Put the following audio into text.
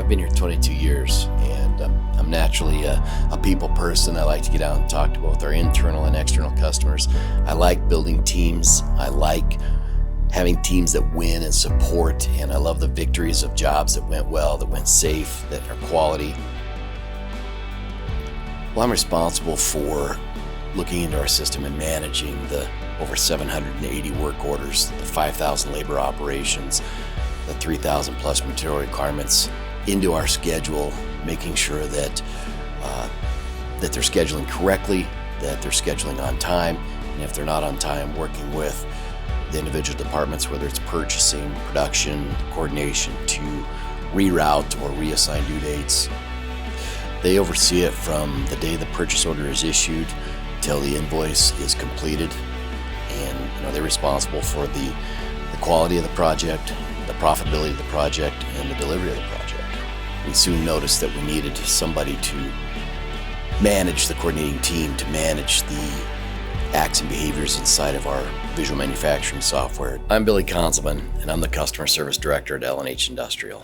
I've been here 22 years, and I'm naturally a people person. I like to get out and talk to both our internal and external customers. I like building teams. I like having teams that win and support, and I love the victories of jobs that went well, that went safe, that are quality. Well, I'm responsible for looking into our system and managing the over 780 work orders, the 5,000 labor operations, the 3,000 plus material requirements into our schedule, making sure that that they're scheduling correctly, that they're scheduling on time, and if they're not on time, working with the individual departments, whether it's purchasing, production, coordination, to reroute or reassign due dates. They oversee it from the day the purchase order is issued till the invoice is completed, and they're responsible for the quality of the project, the profitability of the project, and the delivery of the project. We soon noticed that we needed somebody to manage the coordinating team, to manage the acts and behaviors inside of our visual manufacturing software. I'm Billy Conzelman, and I'm the Customer Service Director at L&H Industrial.